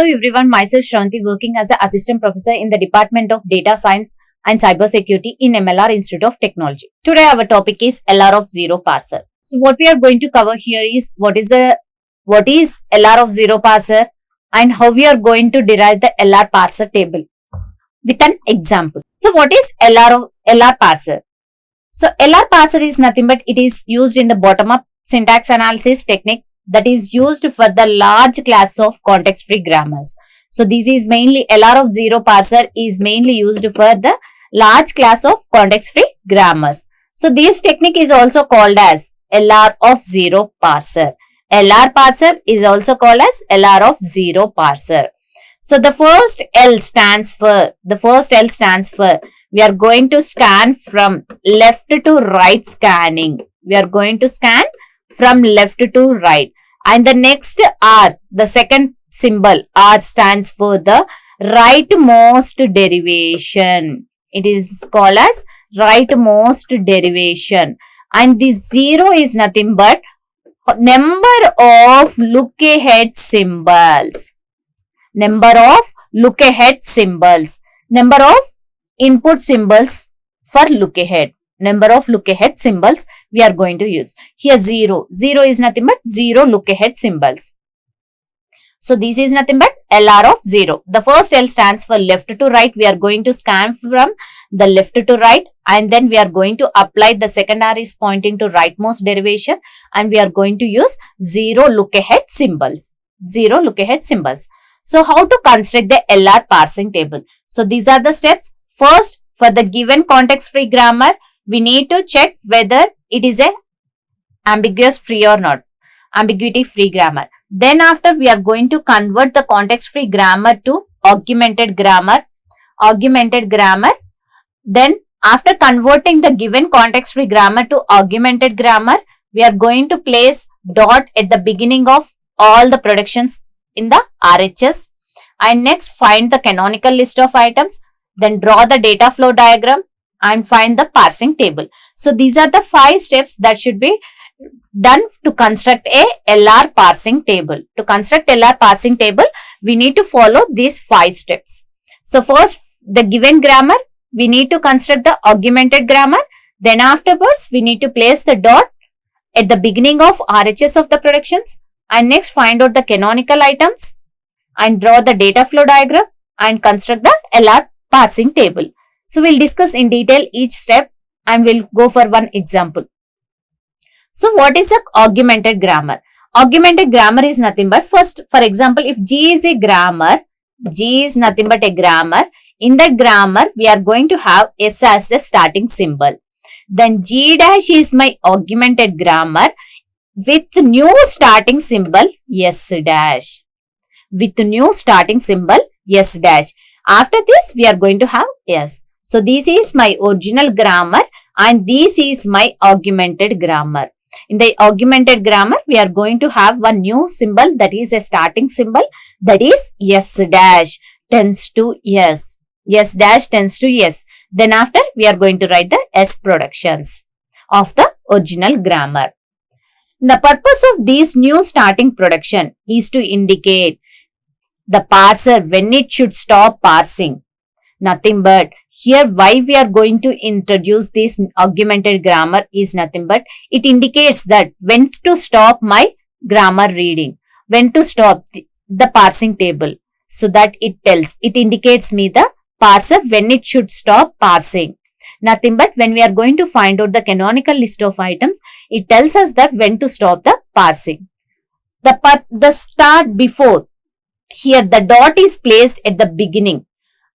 Hello everyone, myself Sravanthi, working as an assistant professor in the Department of Data Science and Cybersecurity in MLR Institute of Technology. Today our topic is LR of 0 parser. So what we are going to cover here is what is LR of 0 parser and how we are going to derive the LR parser table with an example. So what is LR parser? So LR parser is nothing but it is used in the bottom-up syntax analysis technique that is used for the large class of context-free grammars. So this is mainly LR of 0 parser is mainly used for the large class of context-free grammars. So this technique is also called as LR of 0 parser. LR parser is also called as LR of 0 parser. So the first L stands for we are going to scan from left to right scanning. We are going to scan from left to right. And the next R, the second symbol R stands for the rightmost derivation. It is called as rightmost derivation. And this 0 is nothing but number of look ahead symbols. Number of look ahead symbols. Number of input symbols for look ahead. Number of look ahead symbols we are going to use. Here 0. 0 is nothing but 0 look ahead symbols. So this is nothing but LR of 0. The first L stands for left to right. We are going to scan from the left to right and then we are going to apply the second R is pointing to rightmost derivation and we are going to use 0 look ahead symbols. 0 look ahead symbols. So how to construct the LR parsing table? So these are the steps. First, for the given context-free grammar, we need to check whether it is a ambiguous free or not, ambiguity free grammar. Then after we are going to convert the context-free grammar to augmented grammar. Then after converting the given context-free grammar to augmented grammar, we are going to place dot at the beginning of all the productions in the RHS. And next find the canonical list of items. Then draw the data flow diagram and find the parsing table. So these are the 5 steps that should be done to construct a LR parsing table. To construct LR parsing table, we need to follow these 5 steps. So first, the given grammar, we need to construct the augmented grammar. Then afterwards, we need to place the dot at the beginning of RHS of the productions. And next, find out the canonical items and draw the data flow diagram and construct the LR parsing table. So we'll discuss in detail each step and we'll go for one example. So what is the augmented grammar? Augmented grammar is nothing but first, for example, if G is a grammar, G is nothing but a grammar. In that grammar, we are going to have S as the starting symbol. Then G dash is my augmented grammar with new starting symbol S dash. With new starting symbol S dash. After this, we are going to have S. So this is my original grammar and this is my augmented grammar. In the augmented grammar, we are going to have one new symbol that is a starting symbol that is S dash tends to S. S dash tends to S. Then after, we are going to write the S productions of the original grammar. The purpose of this new starting production is to indicate the parser when it should stop parsing. Nothing but here why we are going to introduce this augmented grammar is nothing but it indicates that when to stop my grammar reading, when to stop the parsing table. So that it indicates me the parser when it should stop parsing. Nothing but when we are going to find out the canonical list of items, it tells us that when to stop the parsing. The start before, here the dot is placed at the beginning,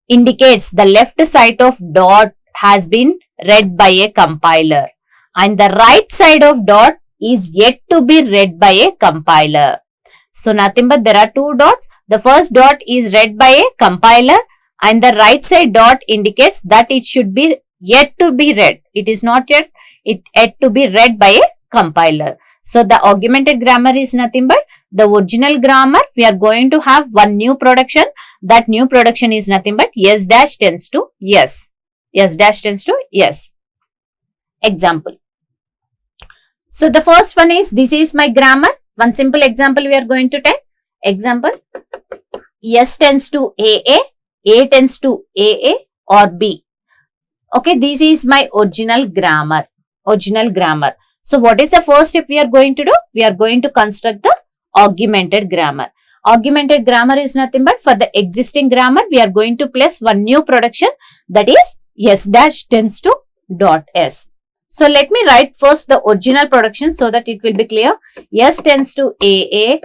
indicates the left side of dot has been read by a compiler and the right side of dot is yet to be read by a compiler. So nothing but there are 2 dots. The first dot is read by a compiler and the right side dot indicates that it should be yet to be read. It is not yet, it yet to be read by a compiler. So the augmented grammar is nothing but the original grammar. We are going to have one new production. That new production is nothing but S dash tends to S. S dash tends to S. Example. So the first one is, this is my grammar. One simple example we are going to take. Example, S tends to A tends to AA or B. Okay, this is my original grammar. So what is the first step we are going to do? We are going to construct the augmented grammar. Augmented grammar is nothing but for the existing grammar, we are going to place one new production, that is S dash tends to dot S. So let me write first the original production so that it will be clear. S tends to A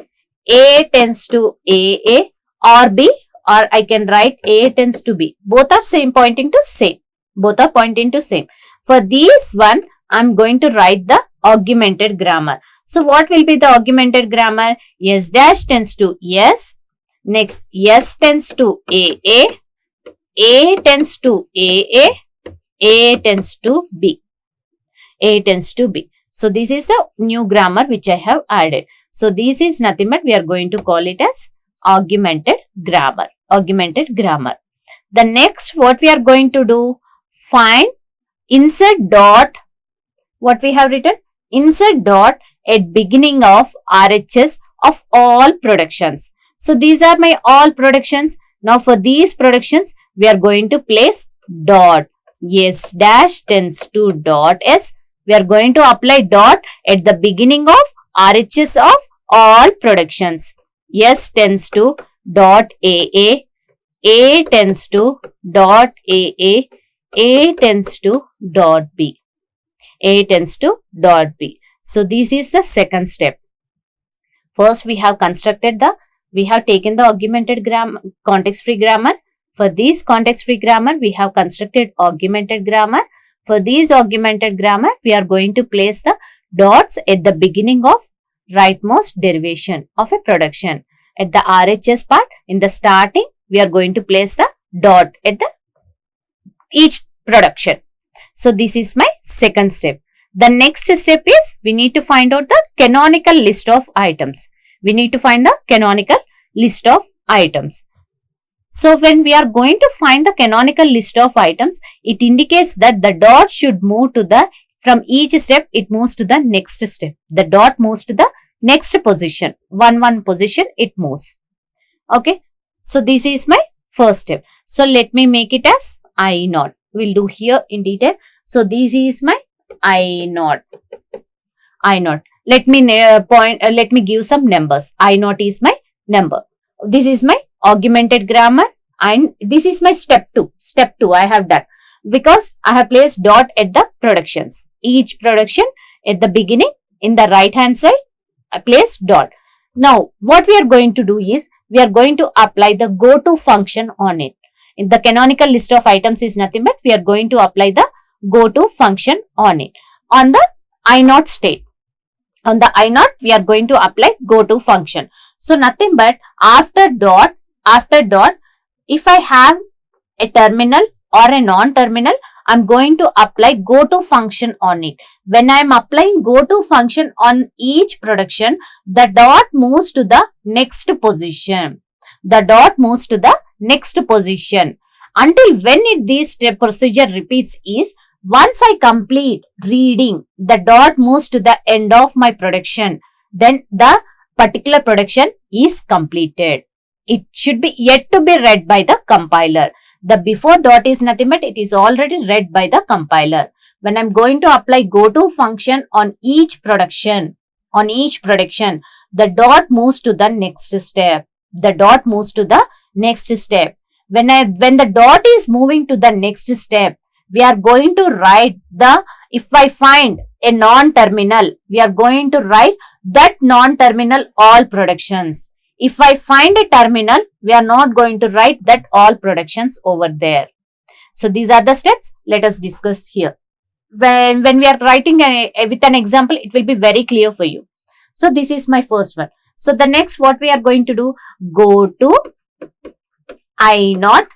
tends to AA or B, or I can write A tends to B. Both are same, pointing to same. Both are pointing to same. For this one, I'm going to write the augmented grammar. So what will be the augmented grammar? S dash tends to S. Next, S tends to A tends to A tends to B. A tends to B. So this is the new grammar which I have added. So this is nothing but we are going to call it as augmented grammar. Augmented grammar. The next what we are going to do, find insert dot, what we have written, insert dot at beginning of RHS of all productions. So these are my all productions. Now for these productions, we are going to place dot. S dash tends to dot S. We are going to apply dot at the beginning of RHS of all productions. S tends to dot AA. A tends to dot AA. A tends to dot B. A tends to dot B. So this is the second step. First we have taken the augmented grammar, context-free grammar. For this context-free grammar, we have constructed augmented grammar. For this augmented grammar, we are going to place the dots at the beginning of rightmost derivation of a production. At the RHS part, in the starting, we are going to place the dot at the each production. So this is my second step. The next step is we need to find out the canonical list of items. We need to find the canonical list of items. So when we are going to find the canonical list of items, it indicates that the dot should move to the, from each step, it moves to the next step. The dot moves to the next position. One position it moves. Okay. So this is my first step. So let me make it as I naught. We'll do here in detail. So this is my I naught. Let me let me give some numbers. I naught is my number. This is my augmented grammar and this is my step 2. Step 2 I have done because I have placed dot at the productions. Each production at the beginning in the right hand side I placed dot. Now what we are going to do is we are going to apply the goto function on it. In the canonical list of items is nothing but we are going to apply the goto function on it. On the I naught state. On the I naught we are going to apply goto function. So nothing but after dot, if I have a terminal or a non-terminal, I am going to apply goto function on it. When I am applying goto function on each production, the dot moves to the next position. The dot moves to the next position. Until when this procedure repeats is, once I complete reading, the dot moves to the end of my production. Then the particular production is completed. It should be yet to be read by the compiler. The before dot is nothing but it is already read by the compiler. When I am going to apply goto function on each production, the dot moves to the next step. The dot moves to the next step. When the dot is moving to the next step, we are going to write the, if I find a non-terminal, we are going to write that non-terminal all productions. If I find a terminal, we are not going to write that all productions over there. So these are the steps. Let us discuss here. When we are writing with an example, it will be very clear for you. So this is my first one. So the next what we are going to do, go to I naught.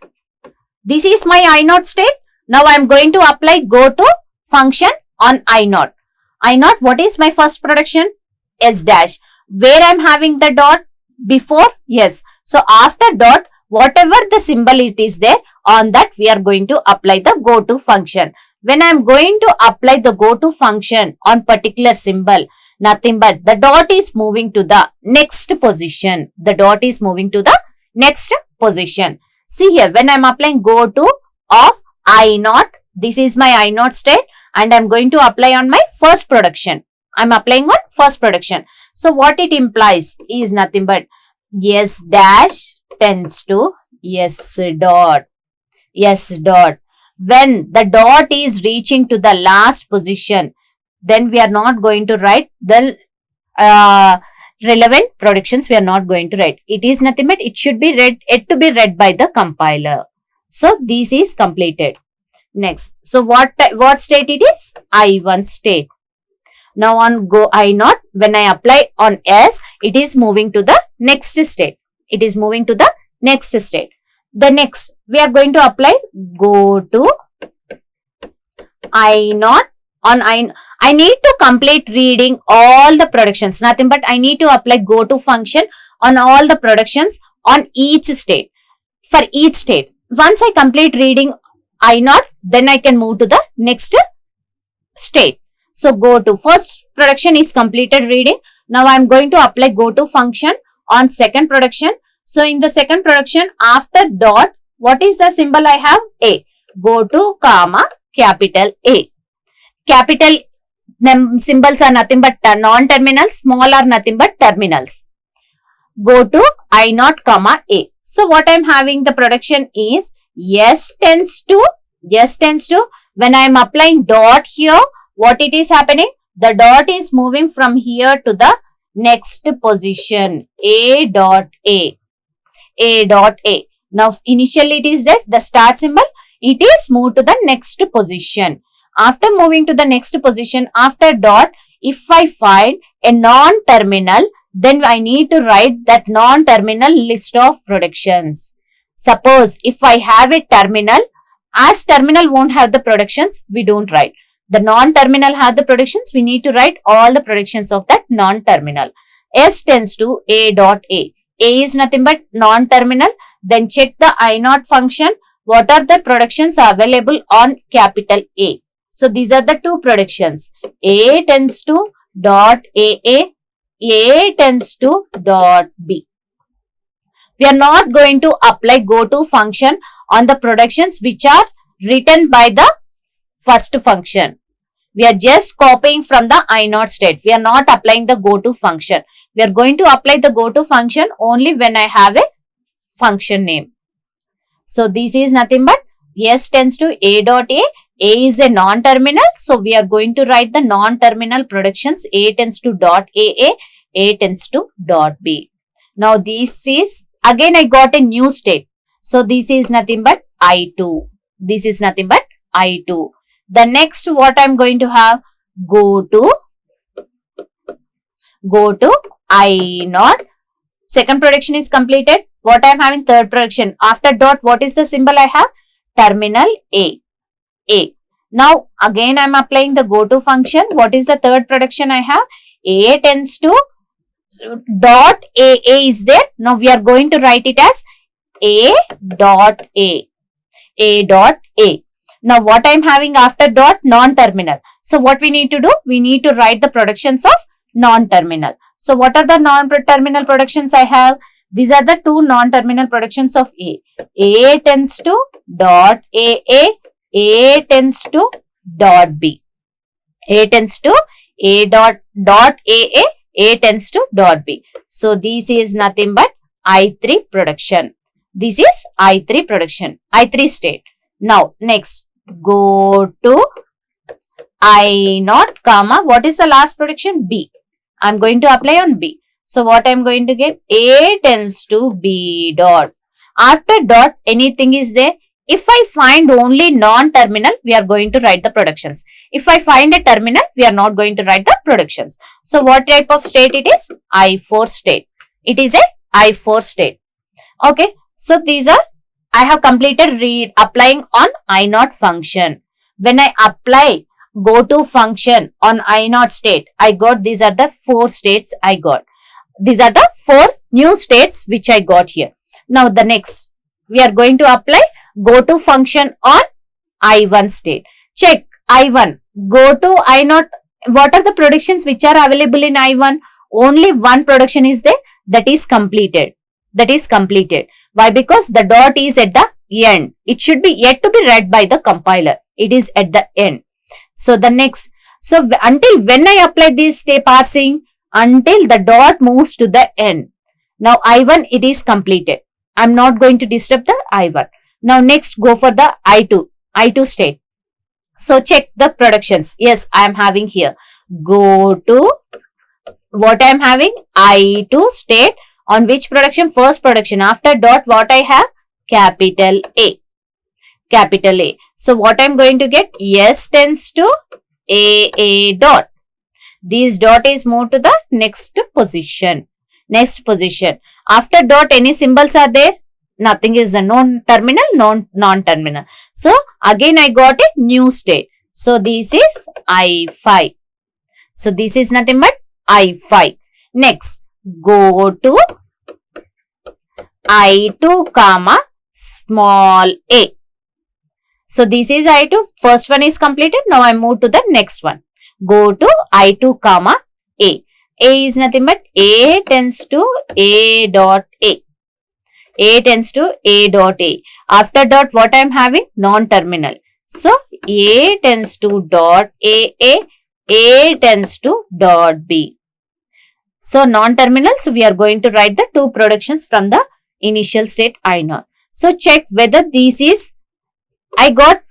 This is my I naught state. Now I am going to apply goto function on I naught. I naught, what is my first production? S dash. Where I am having the dot? Before? Yes. So after dot, whatever the symbol it is there, on that we are going to apply the goto function. When I am going to apply the goto function on particular symbol, nothing but the dot is moving to the next position. The dot is moving to the next position. See here, when I'm applying go to of I0, this is my I0 state, and I'm going to apply on my first production. I'm applying on first production. So what it implies is nothing but S dash tends to S dot. S dot. When the dot is reaching to the last position, then we are not going to write the relevant productions. We are not going to write. It is nothing but it should be read, it to be read by the compiler. So this is completed. Next, so what state it is? I1 state. Now on go I0, when I apply on S, it is moving to the next state. It is moving to the next state. The next, we are going to apply go to I0 on I need to complete reading all the productions. Nothing but I need to apply go to function on all the productions on each state. For each state. Once I complete reading I0, then I can move to the next state. So go to first production is completed reading. Now I am going to apply go to function on second production. So in the second production, after dot, what is the symbol I have? A. Go to comma capital A. Capital symbols are nothing but non-terminals, small are nothing but terminals. Go to I0 comma A. So what I am having the production is S tends to, when I am applying dot here, what it is happening? The dot is moving from here to the next position, A dot A. A dot A. Now initially it is the start symbol, it is moved to the next position. After moving to the next position, after dot, if I find a non-terminal, then I need to write that non-terminal list of productions. Suppose if I have a terminal, as terminal won't have the productions, we don't write. The non-terminal have the productions, we need to write all the productions of that non-terminal. S tends to A dot A. A is nothing but non-terminal. Then check the I0 function. What are the productions available on capital A? So these are the two productions. A tends to dot AA. A tends to dot B. We are not going to apply go to function on the productions which are written by the first function. We are just copying from the I0 state. We are not applying the go to function. We are going to apply the go to function only when I have a function name. So this is nothing but S tends to A dot A. A is a non-terminal. So we are going to write the non-terminal productions. A tends to dot AA. A tends to dot B. Now this is, again I got a new state. So this is nothing but I2. This is nothing but I2. The next what I am going to have, go to I0. Second production is completed. What I am having? Third production. After dot, what is the symbol I have? Terminal A. A. Now again I am applying the go to function. What is the third production I have? A tends to dot AA is there. Now we are going to write it as A dot A. A dot A. Now what I am having after dot? Non-terminal. So what we need to do? We need to write the productions of non-terminal. So what are the non-terminal productions I have? These are the two non-terminal productions of A. A tends to dot AA. A tends to dot B. A tends to A dot AA. A tends to dot B. So this is nothing but I3 production. This is I3 production. I3 state. Now next, go to I0 comma, what is the last production? B. I am going to apply on B. So what I am going to get? A tends to B dot. After dot, anything is there. If I find only non-terminal, we are going to write the productions. If I find a terminal, we are not going to write the productions. So what type of state it is? I4 state. It is a I4 state. Okay. So these are, I have completed applying on I0 function. When I apply go to function on I0 state, I got, these are the 4 states I got. These are the 4 new states which I got here. Now the next, we are going to apply go to function on I1 state. Check I1. Go to I0. What are the productions which are available in I1? Only one production is there, that is completed. That is completed. Why? Because the dot is at the end. It should be yet to be read by the compiler. It is at the end. So the next, so until when I apply this parsing, until the dot moves to the end. Now I1 it is completed. I'm not going to disturb the I1. Now next go for the I2 state. So check the productions. Yes, I am having here. Go to what I am having, I2 state on which production? First production. After dot what I have? Capital A. Capital A. So what I am going to get? S tends to A dot. This dot is moved to the next position. Next position. After dot any symbols are there? Nothing is the non-terminal, non-terminal. So again I got a new state. So this is I5. So this is nothing but I5. Next, go to I2 comma small a. So this is I2. First one is completed. Now I move to the next one. Go to I2 comma a. A is nothing but A tends to A dot A. A tends to A dot A. After dot what I am having? Non-terminal. So A tends to dot A tends to dot B. So non-terminal, so we are going to write the two productions from the initial state I0. So check whether this is, I got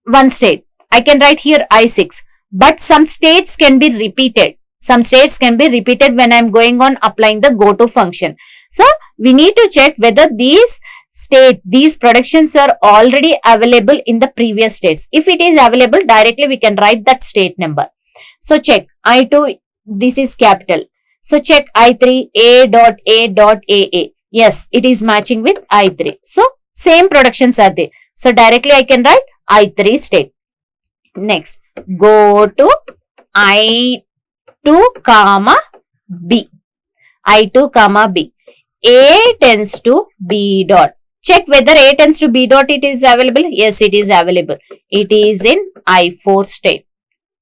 one state. I can write here I6. But some states can be repeated. Some states can be repeated when I am going on applying the goto function. So we need to check whether these productions are already available in the previous states. If it is available, directly we can write that state number. So check I2, this is capital. So check I3, A dot A dot AA. Yes, it is matching with I3. So same productions are there. So directly I can write I3 state. Next, go to I2 comma B. I2 comma B. A tends to B dot. Check whether A tends to B dot it is available. Yes, it is available. It is in I4 state.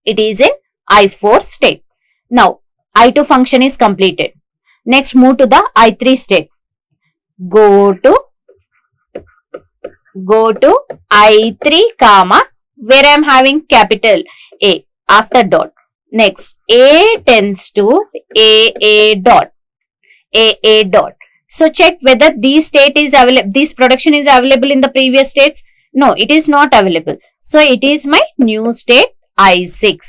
It is in I4 state. Now, I2 function is completed. Next, move to the I3 state. Go to I3 comma where I am having capital A after dot. Next, A tends to AA dot. AA dot. So check whether this state is available, this production is available in the previous states. No, it is not available. So it is my new state I6.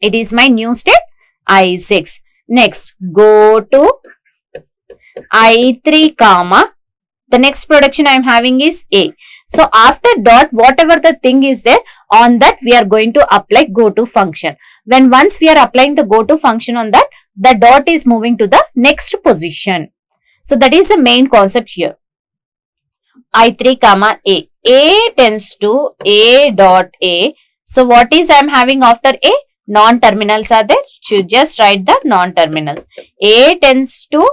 It is my new state I6. Next, go to I3 comma. The next production I am having is A. So after dot, whatever the thing is there, on that we are going to apply goto function. When once we are applying the goto function on that, the dot is moving to the next position. So that is the main concept here. I3 comma A. A tends to A dot A. So what is I am having after A? Non-terminals are there. Should just write the non-terminals. A tends to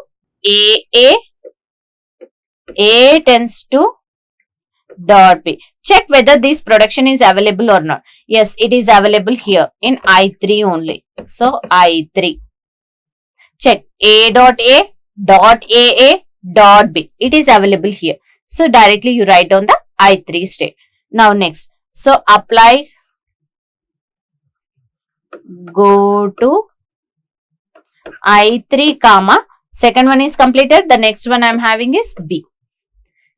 AA. A tends to dot B. Check whether this production is available or not. Yes, it is available here in I3 only. So I3. Check A dot A dot AA dot B. It is available here. So directly you write on the I3 state. Now next. So apply. Go to I3 comma. Second one is completed. The next one I am having is B.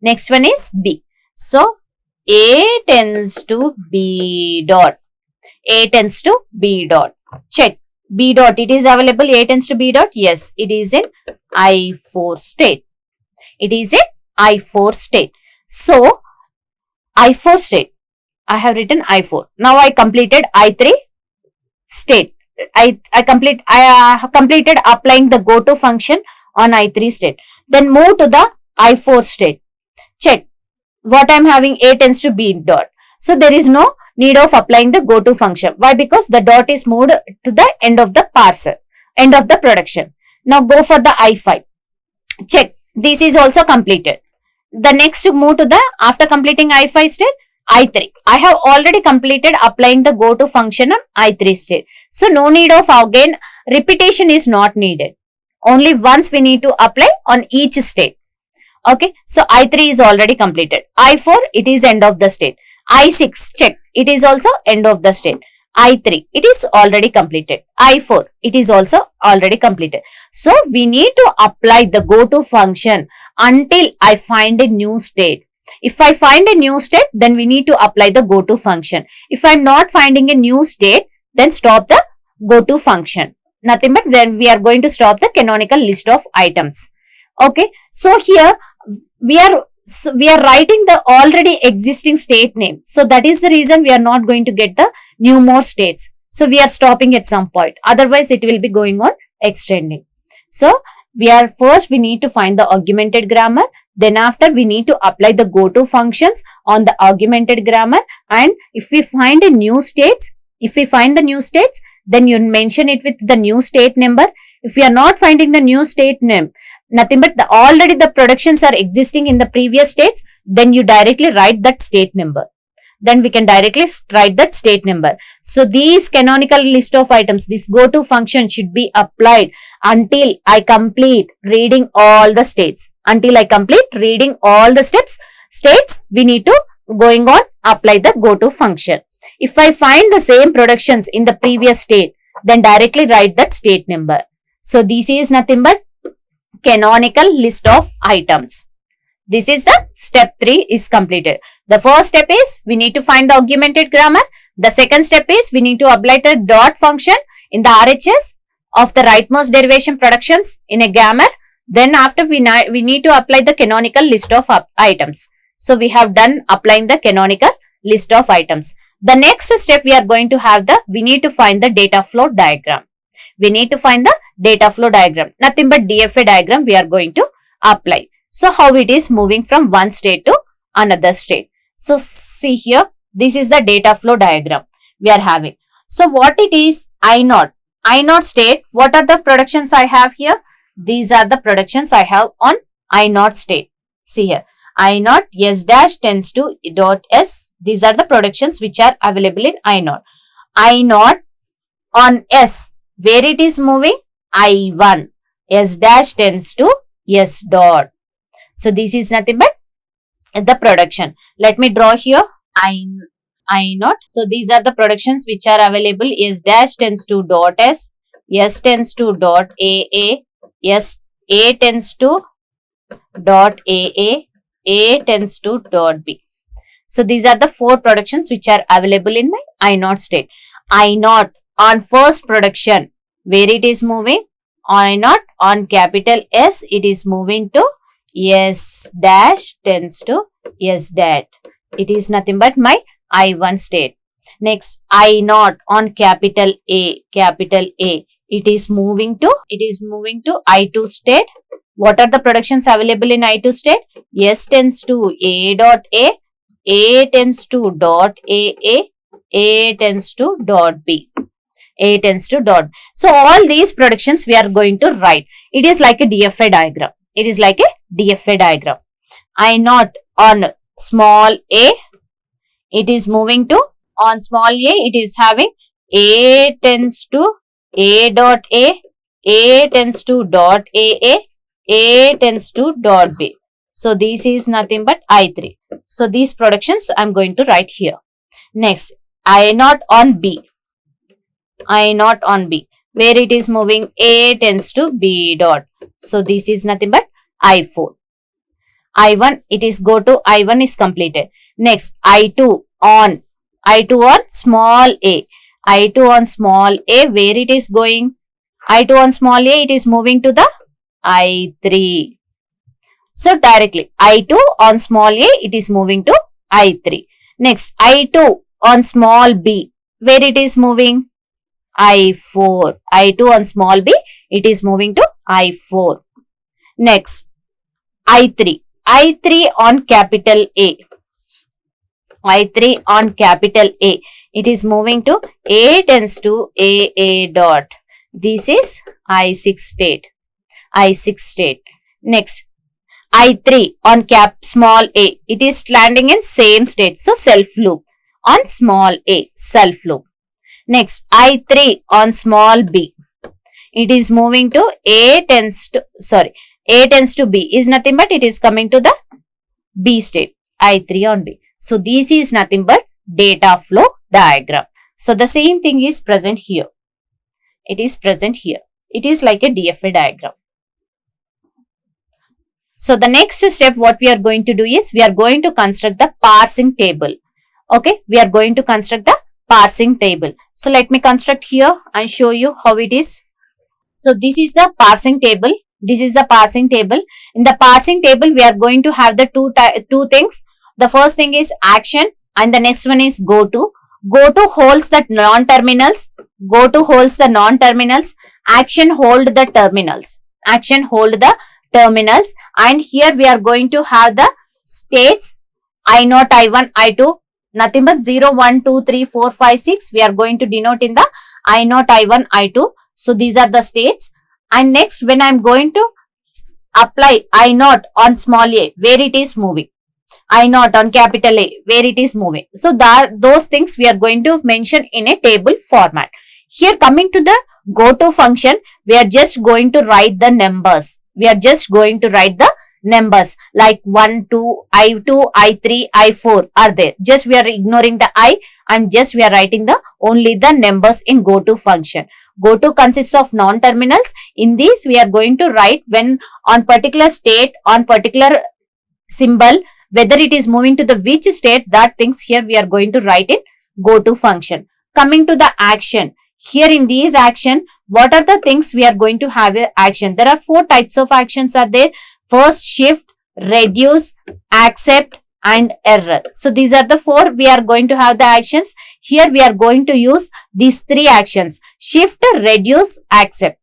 Next one is B. So A tends to B dot. A tends to B dot. Check. B dot, it is available. A tends to B dot. Yes, it is in I4 state. It is in I4 state. So, I4 state. I have written I4. Now I completed I3 state. I have completed applying the goto function on I3 state. Then move to the I4 state. Check. What I am having, A tends to B dot. So there is no need of applying the goto function. Why? Because the dot is moved to the end of the parser, end of the production. Now go for the I5. Check. This is also completed. The next move to the, after completing I5 state, I3. I have already completed applying the goto function on I3 state. So no need of again, repetition is not needed. Only once we need to apply on each state. Okay, so I3 is already completed. I4, it is end of the state. I6, check, it is also end of the state. I3, it is already completed. I4, it is also already completed. So we need to apply the goto function until I find a new state. If I find a new state, then we need to apply the goto function. If I'm not finding a new state, then stop the goto function. Nothing but then we are going to stop the canonical list of items. Okay, so here we are writing the already existing state name. So that is the reason we are not going to get the new more states. So we are stopping at some point. Otherwise, it will be going on extending. So we need to find the augmented grammar. Then after we need to apply the goto functions on the augmented grammar. And if we find the new states, then you mention it with the new state number. If we are not finding the new state name, nothing but already the productions are existing in the previous states, then you directly write that state number. Then we can directly write that state number. So these canonical list of items, this goto function should be applied until I complete reading all the states. Until I complete reading all the states, we need to going on apply the goto function. If I find the same productions in the previous state, then directly write that state number. So this is nothing but canonical list of items. This is the step 3 is completed. The first step is we need to find the augmented grammar. The second step is we need to apply the dot function in the RHS of the rightmost derivation productions in a grammar. Then after we need to apply the canonical list of items. So we have done applying the canonical list of items. The next step we are going to have we need to find the data flow diagram. We need to find the data flow diagram. Nothing but DFA diagram we are going to apply. So how it is moving from one state to another state. So see here, this is the data flow diagram we are having. So what it is, I0 state, what are the productions I have here? These are the productions I have on I0 state. See here, I0 S dash tends to dot S. These are the productions which are available in I0. I0 on S, where it is moving? I1. S dash tends to S dot. So this is nothing but the production. Let me draw here I0. So these are the productions which are available. S dash tends to dot S. S tends to dot AA. S A tends to dot AA. A tends to dot B. So these are the 4 productions which are available in my I0 state. I0 on first production, where it is moving? I0 on capital S, it is moving to S dash tends to S dat. It is nothing but my I1 state. Next, I0 on capital A, it is moving to I2 state. What are the productions available in I2 state? S tends to A dot A tends to dot A tends to dot B. A tends to dot. So all these productions we are going to write. It is like a DFA diagram. I0 on small a, it is moving to, on small a, it is having A tends to A dot A tends to dot A tends to dot B. So this is nothing but I3. So these productions I am going to write here. Next, I0 on B, where it is moving A tends to B dot. So this is nothing but I4. I1, it is go to I1 is completed. Next, I2 on small a. I2 on small a, where it is going? I2 on small a, it is moving to the I3. So directly, I2 on small a, it is moving to I3. Next, I2 on small b, where it is moving? I4. I2 on small b, it is moving to I4. Next, I3 on capital A. I3 on capital A, it is moving to A tends to AA dot. This is I6 state. Next, I3 on small a, it is landing in same state. So self loop on small a, self loop. Next, I3 on small b, it is moving to A tends to, A tends to B is nothing but it is coming to the B state, I3 on B. So this is nothing but data flow diagram. So the same thing is present here. It is present here. It is like a DFA diagram. So the next step what we are going to do is we are going to construct the parsing table. Okay, we are going to construct the parsing table. So let me construct here and show you how it is. So this is the parsing table. This is the parsing table. In the parsing table, we are going to have the two things. The first thing is action and the next one is go to. Go to holds the non-terminals. Go to holds the non-terminals. Action hold the terminals. Action hold the terminals. And here we are going to have the states I0, I1, I2. Nothing but 0, 1, 2, 3, 4, 5, 6. We are going to denote in the I0, I1, I2. So these are the states. And next when I am going to apply I0 on small a, where it is moving. I0 on capital A, where it is moving. So those things we are going to mention in a table format. Here coming to the go to function, we are just going to write the numbers. We are just going to write the numbers like 1, 2, I2, I3, I4 are there. Just we are ignoring the I and just we are writing the only the numbers in go to function. Go to consists of non-terminals. In this we are going to write when on particular state, on particular symbol, whether it is moving to the which state, that things here we are going to write in go to function. Coming to the action. Here in these action, what are the things we are going to have a action? There are 4 types of actions are there. First, shift, reduce, accept and error. So these are the 4 we are going to have the actions. Here we are going to use these 3 actions. Shift, reduce, accept.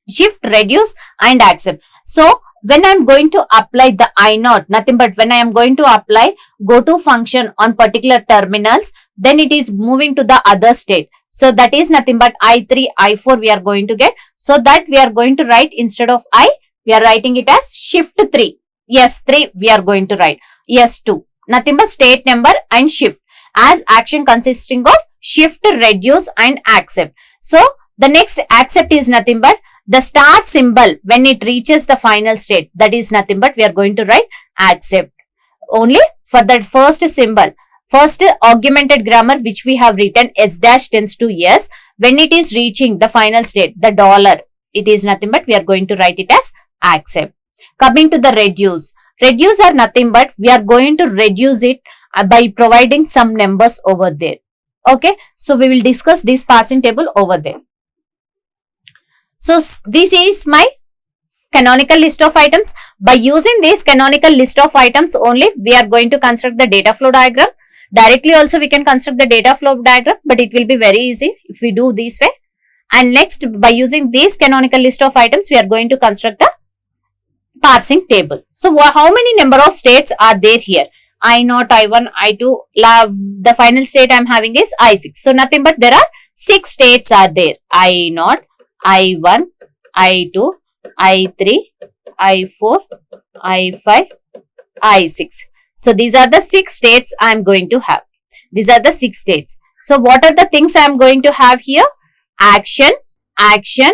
Shift, reduce and accept. So when I am going to apply the I0, nothing but when I am going to apply go to function on particular terminals, then it is moving to the other state. So that is nothing but I3, I4 we are going to get. So that we are going to write instead of I, we are writing it as shift 3. Yes, 3 we are going to write. Yes, 2. Nothing but state number and shift. As action consisting of shift, reduce and accept. So the next accept is nothing but the start symbol when it reaches the final state. That is nothing but we are going to write accept. Only for that first symbol. First augmented grammar which we have written S dash tends to yes. When it is reaching the final state, the dollar, it is nothing but we are going to write it as accept. Coming to the reduce. Reduce are nothing but we are going to reduce it by providing some numbers over there. Okay. So we will discuss this parsing table over there. So this is my canonical list of items. By using this canonical list of items only, we are going to construct the data flow diagram. Directly also we can construct the data flow diagram, but it will be very easy if we do this way. And next, by using this canonical list of items, we are going to construct the parsing table. So how many number of states are there here? I0, I1, I2, the final state I am having is I6. So nothing but there are 6 states are there. I0, I1, I2, I3, I4, I5, I6. So these are the 6 states I am going to have. These are the 6 states. So what are the things I am going to have here? Action, action.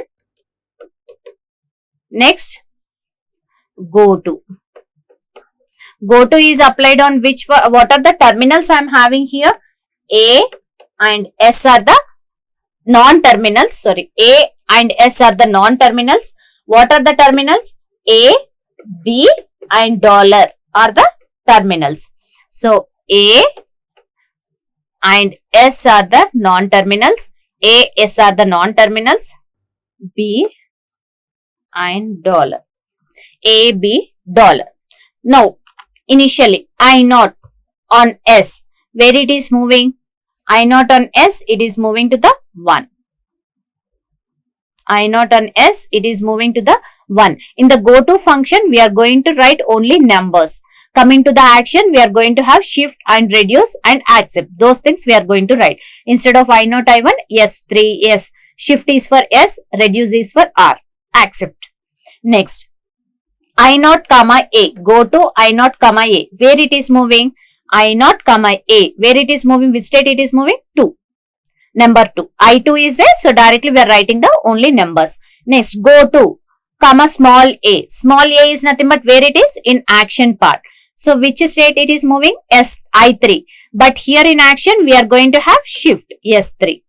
Next, go to. Go to is applied on which, what are the terminals I am having here? A and S are the non-terminals. Sorry, A and S are the non-terminals. What are the terminals? A, B and dollar are the terminals. So A and S are the non-terminals. A, S are the non-terminals. B and dollar. A, B, dollar. Now, initially I0 on S, where it is moving? I0 on S, it is moving to the 1. I0 on S, it is moving to the 1. In the go to function, we are going to write only numbers. Coming to the action, we are going to have shift and reduce and accept. Those things we are going to write. Instead of I0, I1, yes, 3, yes. Shift is for S, reduce is for R. Accept. Next, I0, comma A. Go to I0, comma A. Where it is moving? I0, comma A. Where it is moving? Which state it is moving? 2. Number 2. I2 is there. So directly we are writing the only numbers. Next, go to comma small a. Small a is nothing but where it is in action part. So which state it is moving? I3. But here in action we are going to have shift S3.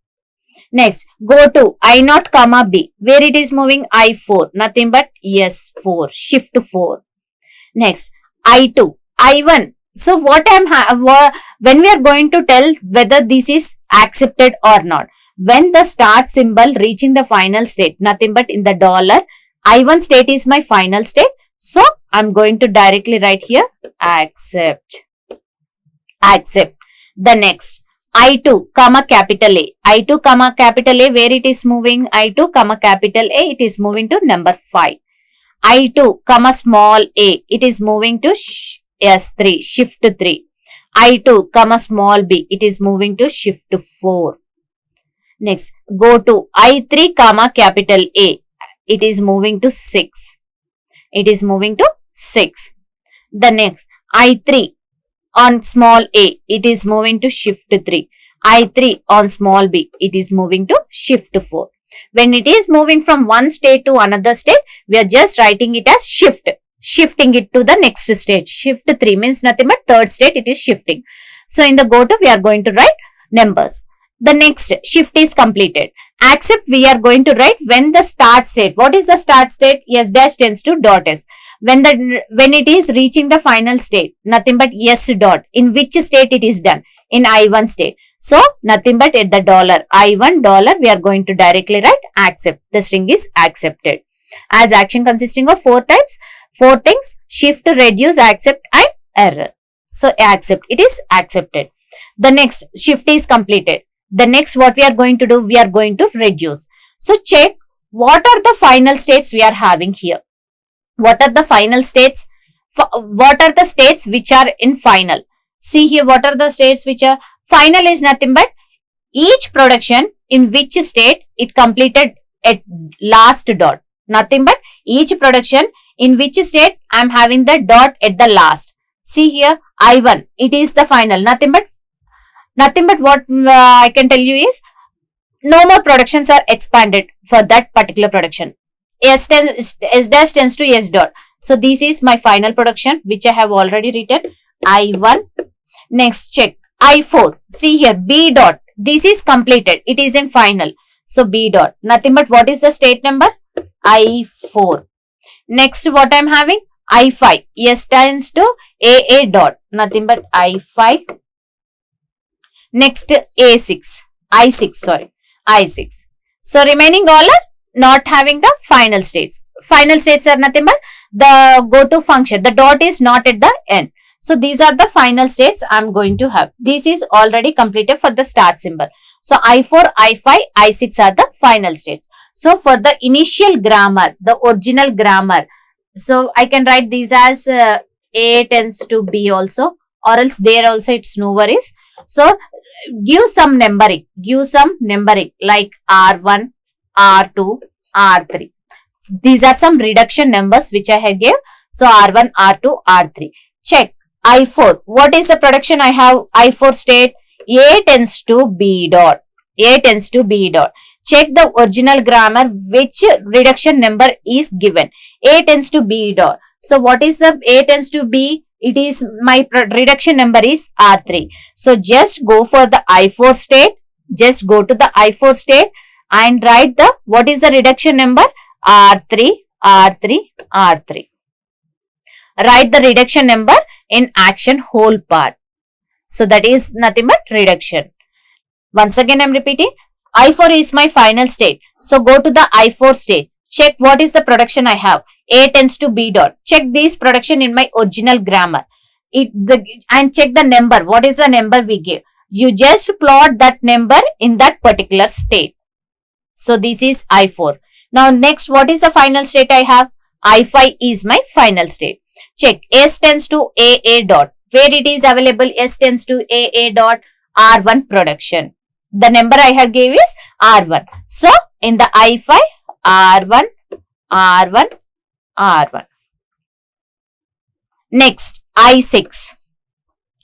Next, go to I0 comma B. Where it is moving? I4. Nothing but S4. Shift 4. Next, I2. I1. So what when we are going to tell whether this is accepted or not? When the start symbol reaching the final state, nothing but in the dollar, I1 state is my final state. So I'm going to directly write here accept. Accept. The next, I2 comma capital A. I2 comma capital A, where it is moving? I2 comma capital A, it is moving to number 5. I2 comma small a, it is moving to S3, shift 3. I2 comma small b, it is moving to shift 4. Next, go to I3 comma capital A, it is moving to 6. It is moving to 6. The next, I3 on small a, it is moving to shift 3. I3 on small b, it is moving to shift 4. When it is moving from one state to another state, we are just writing it as shift. Shifting it to the next state. Shift 3 means nothing but third state it is shifting. So in the go to we are going to write numbers. The next shift is completed. Accept we are going to write when the start state. What is the start state? S dash tends to dot S. When it is reaching the final state, nothing but S dot. In which state it is done? In I1 state. So nothing but at the dollar I1 dollar we are going to directly write accept. The string is accepted. As action consisting of 4 types, 4 things: shift, reduce, accept and error. So accept, it is accepted. The next shift is completed. The next what we are going to do, we are going to reduce. So check what are the final states we are having here. What are the final states? What are the states which are in final? See here, what are the states which are final is nothing but each production in which state it completed at last dot. Nothing but each production in which state I am having the dot at the last. See here, I1, it is the final. Nothing but what I can tell you is no more productions are expanded for that particular production. S dash tends to S dot. So this is my final production which I have already written. I1. Next check. I4. See here, B dot. This is completed. It is in final. So B dot. Nothing but what is the state number? I4. Next what I am having? I5. S tends to AA dot. Nothing but I5. Next A6. I6, sorry. I6. So remaining all are not having the final states. Final states are nothing but the go to function. The dot is not at the end. So these are the final states I am going to have. This is already completed for the start symbol. So I4, I5, I6 are the final states. So for the initial grammar, the original grammar, so I can write these as A tends to B also, or else there also it's no worries. So give some numbering like R1, R2, R3. These are some reduction numbers which I have gave. So R1, R2, R3. Check. I4. What is the production I have? I4 state. A tends to B dot. A tends to B dot. Check the original grammar which reduction number is given. A tends to B dot. So what is the A tends to B? It is my reduction number is R3. So just go for the I4 state. Just go to the I4 state and write the what is the reduction number? R3, R3, R3. Write the reduction number in action whole part. So that is nothing but reduction. Once again I am repeating. I4 is my final state. So go to the I4 state. Check what is the production I have. A tends to B dot. Check this production in my original grammar. And check the number. What is the number we give? You just plot that number in that particular state. So this is I4. Now next what is the final state I have? I5 is my final state. Check. S tends to AA dot. Where it is available? S tends to AA dot. R1 production. The number I have gave is R1. So in the I5, R1, R1, R1. Next, I6.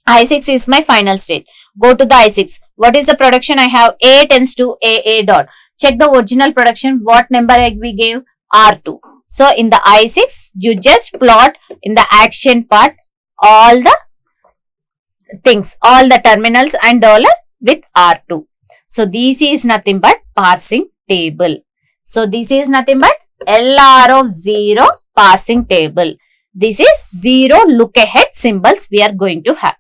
I6 is my final state. Go to the I6. What is the production I have? A tends to AA dot. Check the original production. What number we gave? R2. So in the I6, you just plot in the action part all the things, all the terminals and dollar with R2. So this is nothing but parsing table. So this is nothing but LR of 0 parsing table. This is 0 look ahead symbols we are going to have.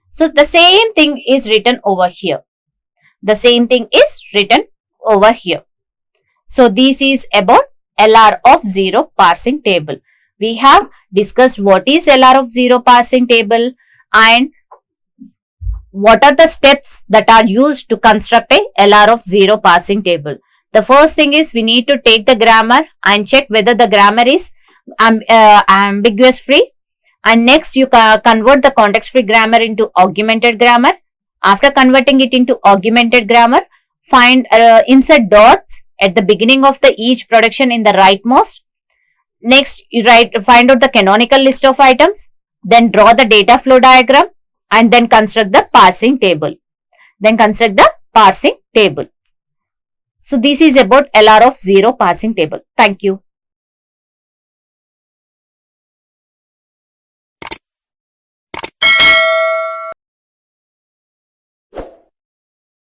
So the same thing is written over here. The same thing is written over here. So this is about LR of 0 parsing table. We have discussed what is LR of 0 parsing table and what are the steps that are used to construct a LR of 0 parsing table. The first thing is we need to take the grammar and check whether the grammar is ambiguous free. And next you convert the context free grammar into augmented grammar. After converting it into augmented grammar, insert dots at the beginning of each production in the rightmost. Next, you find out the canonical list of items, then draw the data flow diagram, and then construct the parsing table. So this is about LR of 0 parsing table. Thank you.